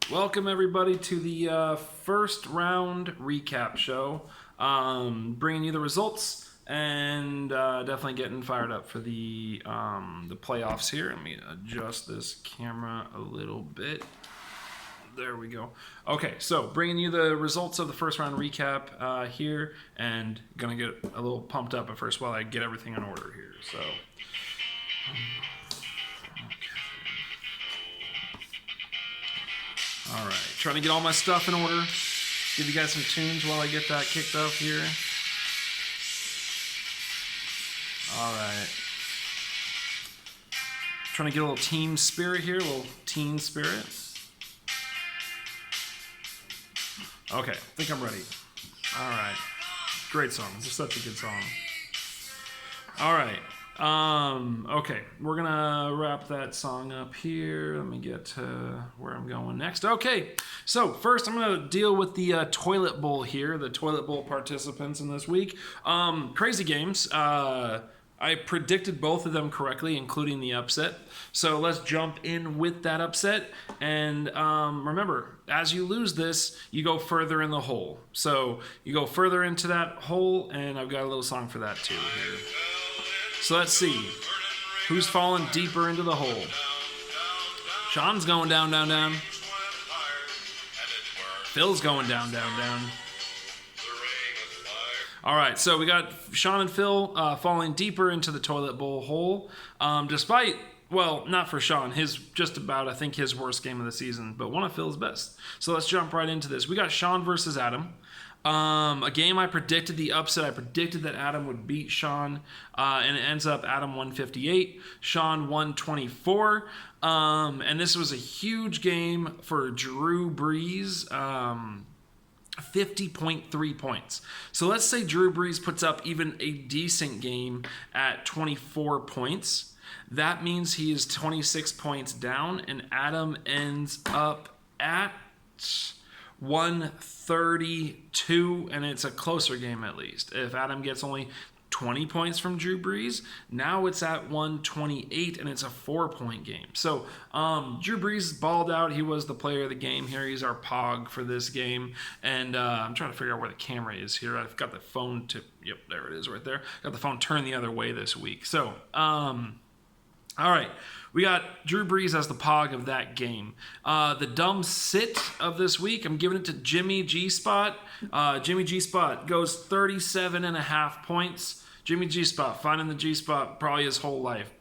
Welcome everybody to the first round recap show. Bringing you the results and definitely getting fired up for the playoffs here. Let me adjust this camera a little bit. There we go. Okay, so bringing you the results of the first round recap here, and gonna get a little pumped up at first while I get everything in order here. So. All right, trying to get all my stuff in order. Give you guys some tunes while I get that kicked off here. All right. Trying to get a little team spirit here, a little teen spirit. Okay, I think I'm ready. All right. Great song. This is such a good song. All right. Okay, we're gonna wrap that song up here. Let me get to where I'm going next. Okay, so first I'm gonna deal with the toilet bowl here, the toilet bowl participants in this week. Crazy games. I predicted both of them correctly, including the upset. So let's jump in with that upset. And remember, as you lose this, you go further in the hole. So you go further into that hole, and I've got a little song for that too here. So let's see. Who's falling deeper into the hole? Sean's going down, down, down. Phil's going down, down, down. All right, so we got Sean and Phil falling deeper into the toilet bowl hole. Despite, well, not for Sean, his just about, I think, his worst game of the season, but one of Phil's best. So let's jump right into this. We got Sean versus Adam. A game I predicted the upset. I predicted that Adam would beat Sean, and it ends up Adam 158, Sean 124. And this was a huge game for Drew Brees. 50.3 points. So let's say Drew Brees puts up even a decent game at 24 points. That means he is 26 points down, and Adam ends up at 132, and it's a closer game at least. If Adam gets only 20 points from Drew Brees, now it's at 128, and it's a 4-point game. So Drew Brees balled out. He was the player of the game here. He's our pog for this game. And I'm trying to figure out where the camera is here. I've got the phone to, yep, there it is right there. Got the phone turned the other way this week. So, all right. We got Drew Brees as the pog of that game. The dumb sit of this week, I'm giving it to Jimmy G-Spot. Jimmy G-Spot goes 37.5 points. Jimmy G-Spot, finding the G-Spot probably his whole life,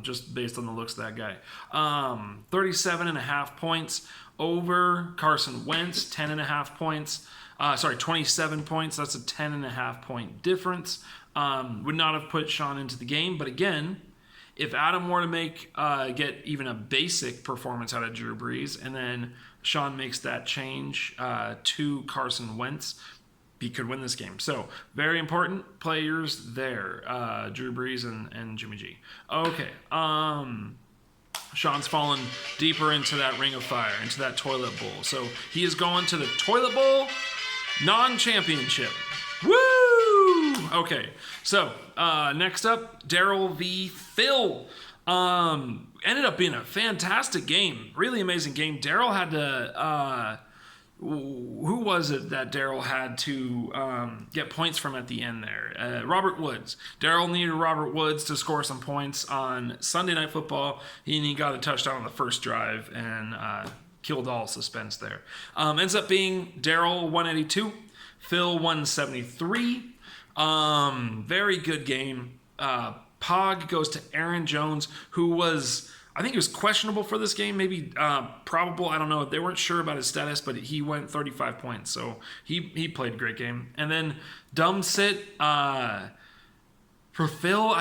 just based on the looks of that guy. 37.5 points over Carson Wentz, 10.5 points. 27 points. That's a 10.5 point difference. Would not have put Sean into the game, but again, if Adam were to get even a basic performance out of Drew Brees, and then Sean makes that change to Carson Wentz, he could win this game. So, very important players there, Drew Brees and Jimmy G. Okay, Sean's fallen deeper into that ring of fire, into that toilet bowl. So, he is going to the toilet bowl non-championship. Woo! Okay, so next up, Daryl v. Phil. Ended up being a fantastic game. Really amazing game. Daryl had to... who was it that Daryl had to get points from at the end there? Robert Woods. Daryl needed Robert Woods to score some points on Sunday Night Football. He got a touchdown on the first drive and killed all suspense there. Ends up being Daryl 182, Phil 173. Very good game. Pog goes to Aaron Jones, who was... I think he was questionable for this game, maybe probable. I don't know. They weren't sure about his status, but he went 35 points, so he played a great game. And then dumb sit for Phil.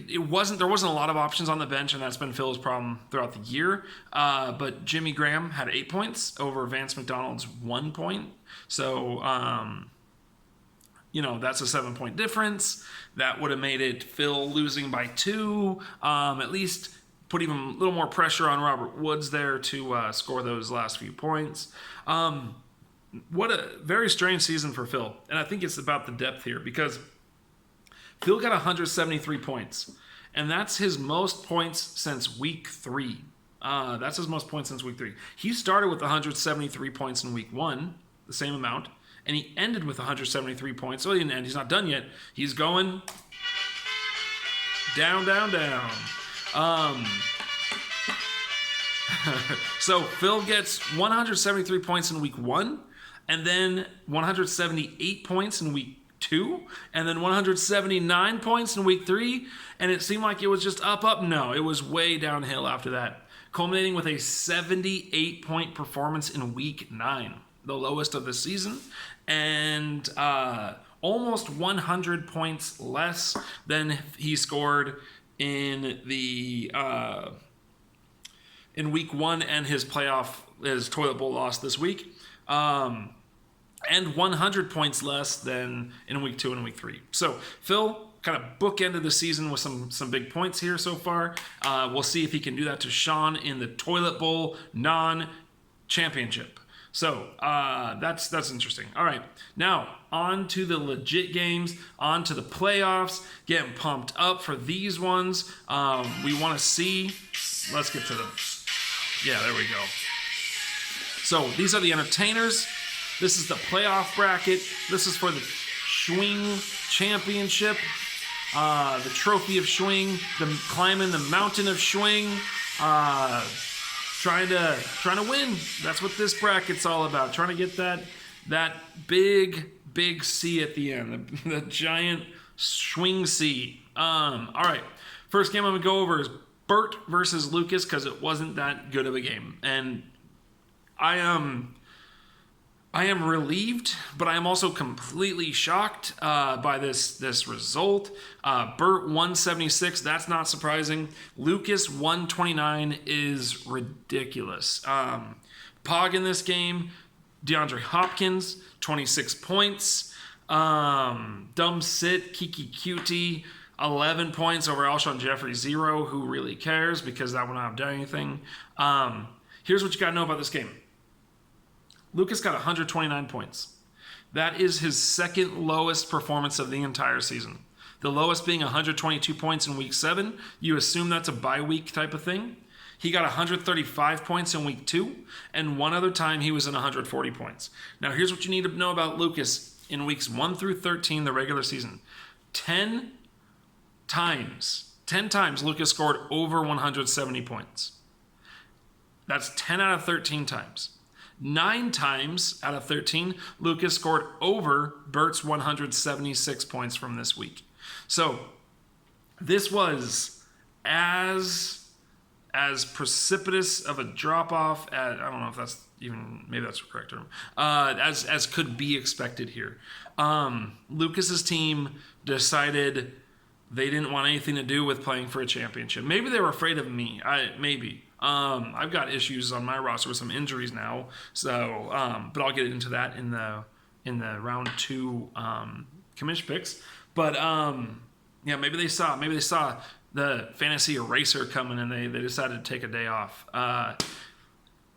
There wasn't a lot of options on the bench, and that's been Phil's problem throughout the year. But Jimmy Graham had 8 points over Vance McDonald's 1 point. So that's a 7-point difference. That would have made it Phil losing by 2. At least put even a little more pressure on Robert Woods there to score those last few points. What a very strange season for Phil. And I think it's about the depth here, because Phil got 173 points. And that's his most points since week 3. That's his most points since week 3. He started with 173 points in week 1, the same amount, and he ended with 173 points. So he didn't end. He's not done yet. He's going down, down, down. So Phil gets 173 points in week 1, and then 178 points in week 2, and then 179 points in week 3, and it seemed like it was just up, up. No, it was way downhill after that, culminating with a 78-point performance in week 9, the lowest of the season, and almost 100 points less than he scored in the in week 1 and his toilet bowl loss this week. And 100 points less than in week 2 and week 3. So Phil kind of bookended the season with some big points here so far. We'll see if he can do that to Sean in the toilet bowl non-championship. So that's interesting. All right, now on to the legit games, on to the playoffs. Getting pumped up for these ones. We want to see. Let's get to them. Yeah, there we go. So these are the entertainers. This is the playoff bracket. This is for the Schwing Championship, the Trophy of Schwing, climbing the mountain of Schwing, trying to win. That's what this bracket's all about. Trying to get that big C at the end, the giant Schwing C. All right, first game I'm gonna go over is Bert versus Lucas because it wasn't that good of a game, and I am relieved, but I am also completely shocked by this result. Bert 176, that's not surprising. Lucas 129 is ridiculous. Pog in this game, DeAndre Hopkins 26 points. Dumb sit Kiki Cutie 11 points over Alshon Jeffrey 0. Who really cares? Because that would not have done anything. Here's what you got to know about this game. Lucas got 129 points. That is his second lowest performance of the entire season. The lowest being 122 points in week 7. You assume that's a bye week type of thing. He got 135 points in week 2, and one other time he was in 140 points. Now here's what you need to know about Lucas in weeks 1 through 13, the regular season. 10 times Lucas scored over 170 points. That's 10 out of 13 times. 9 times out of 13, Lucas scored over Bert's 176 points from this week. So this was as precipitous of a drop-off as, I don't know if that's even, maybe that's the correct term, as could be expected here. Lucas's team decided they didn't want anything to do with playing for a championship. Maybe they were afraid of me. Maybe. I've got issues on my roster with some injuries now, so but I'll get into that in the round 2 commish picks. But yeah, maybe they saw the fantasy eraser coming and they decided to take a day off.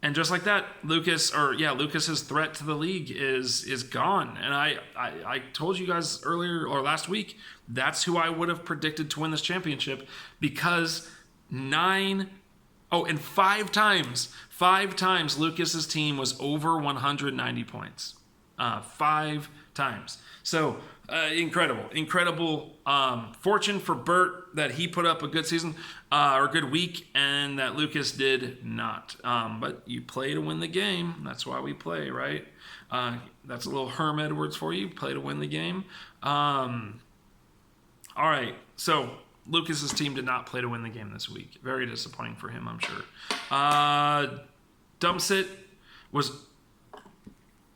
And just like that, Lucas's threat to the league is gone. And I told you guys earlier or last week, that's who I would have predicted to win this championship, because 5 times Lucas's team was over 190 points. 5 times. So incredible fortune for Bert that he put up a good season or a good week, and that Lucas did not. But you play to win the game. That's why we play, right? That's a little Herm Edwards for you. Play to win the game. All right, so Lucas's team did not play to win the game this week. Very disappointing for him, I'm sure. Dumpsit was...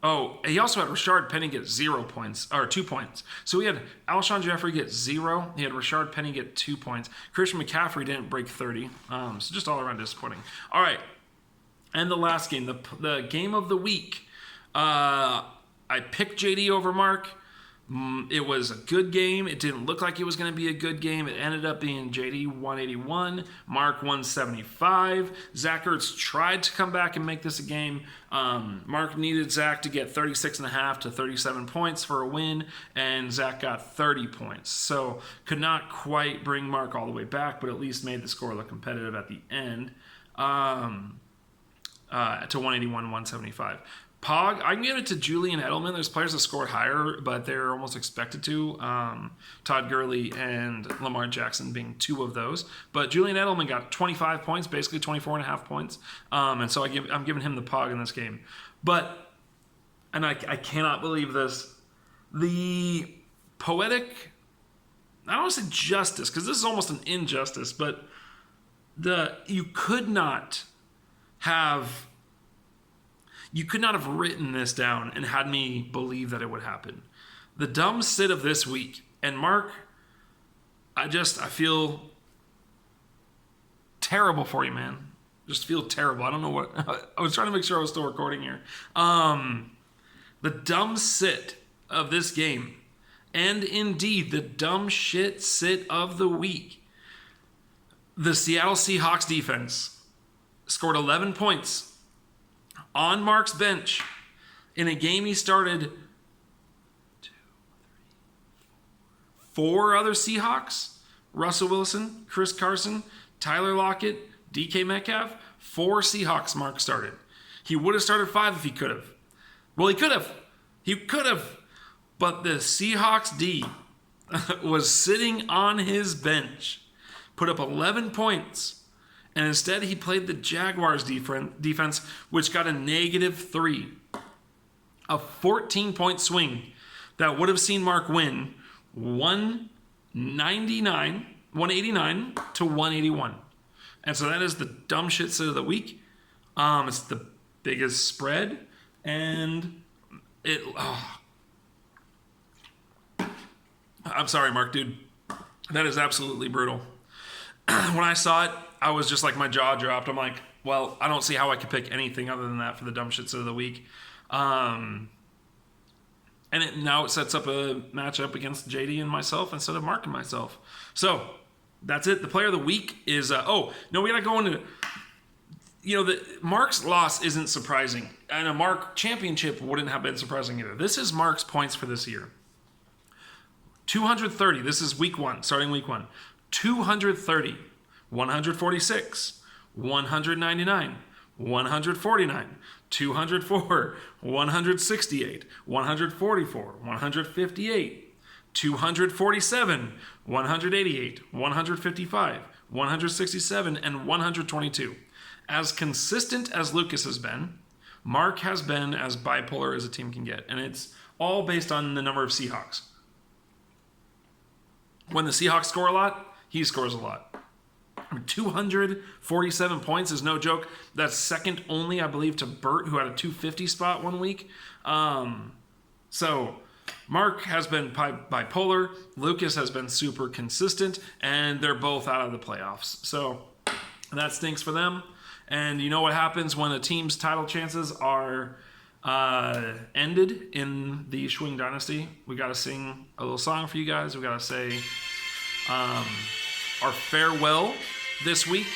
Oh, he also had Rashard Penny get 0 points, or 2 points. So we had Alshon Jeffrey get 0. He had Rashard Penny get 2 points. Christian McCaffrey didn't break 30. So just all around disappointing. All right, and the last game, the game of the week. I picked JD over Mark. It was a good game. It didn't look like it was going to be a good game. It ended up being JD 181, Mark 175. Zach Ertz tried to come back and make this a game. Mark needed Zach to get 36.5 to 37 points for a win, and Zach got 30 points. So could not quite bring Mark all the way back, but at least made the score look competitive at the end. to 181, 175. Pog, I can give it to Julian Edelman. There's players that scored higher, but they're almost expected to. Todd Gurley and Lamar Jackson being two of those. But Julian Edelman got 25 points, basically 24 and a half points. And so I'm giving him the Pog in this game. But, and I cannot believe this, the poetic, I don't want to say justice, because this is almost an injustice, but you could not have written this down and had me believe that it would happen. The dumb sit of this week. And Mark, I feel terrible for you, man. Just feel terrible. I don't know what, I was trying to make sure I was still recording here. The dumb sit of this game, and indeed the dumb shit sit of the week. The Seattle Seahawks defense scored 11 points on Mark's bench in a game he started 4 other Seahawks, Russell Wilson, Chris Carson, Tyler Lockett, DK Metcalf, 4 Seahawks Mark started. He would have started 5 if he could have. Well, he could have. He could have. But the Seahawks D was sitting on his bench, put up 11 points, and instead he played the Jaguars defense, which got a -3. A 14-point swing that would have seen Mark win 189 to 181. And so that is the dumb shit sit of the week. It's the biggest spread, and I'm sorry, Mark, dude. That is absolutely brutal. When I saw it, I was just like, my jaw dropped. I'm like, well, I don't see how I could pick anything other than that for the dumb shits of the week. And now it sets up a matchup against JD and myself instead of Mark and myself. So that's it. The player of the week is, we got to go into, Mark's loss isn't surprising. And a Mark championship wouldn't have been surprising either. This is Mark's points for this year. 230. This is week 1, starting week 1. 230, 146, 199, 149, 204, 168, 144, 158, 247, 188, 155, 167, and 122. As consistent as Lucas has been, Mark has been as bipolar as a team can get. And it's all based on the number of Seahawks. When the Seahawks score a lot, he scores a lot. 247 points is no joke. That's second only, I believe, to Bert, who had a 250 spot one week. So Mark has been bipolar. Lucas has been super consistent, and they're both out of the playoffs. So that stinks for them. And you know what happens when a team's title chances are ended in the Schwing Dynasty? We got to sing a little song for you guys. We got to say our farewell this week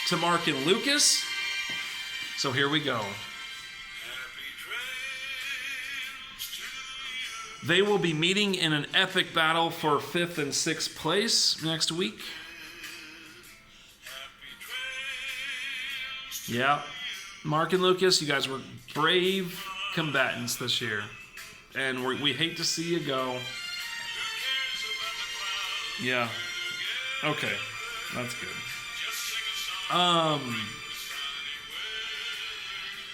to Mark and Lucas. So here we go. They will be meeting in an epic battle for 5th and 6th place next week. Yeah, Mark and Lucas, you guys were brave combatants this year, and we hate to see you go. Yeah, okay, that's good.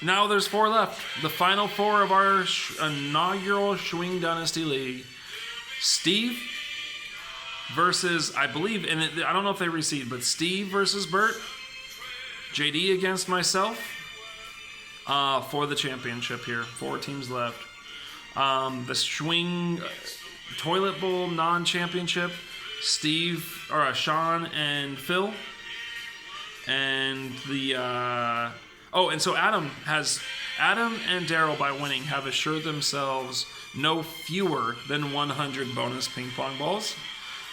Now there's 4 left. The final 4 of our inaugural Schwing Dynasty League. Steve versus, I believe, and I don't know if they reseed, but Steve versus Bert. JD against myself for the championship here. 4 teams left. The Schwing Toilet Bowl non-championship, Sean and Phil. And and so Adam and Daryl, by winning, have assured themselves no fewer than 100 bonus ping pong balls.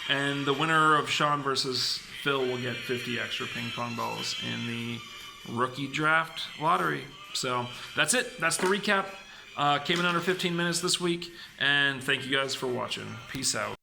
And the winner of Sean versus Phil will get 50 extra ping pong balls in the rookie draft lottery. So that's it. That's the recap. Came in under 15 minutes this week. And thank you guys for watching. Peace out.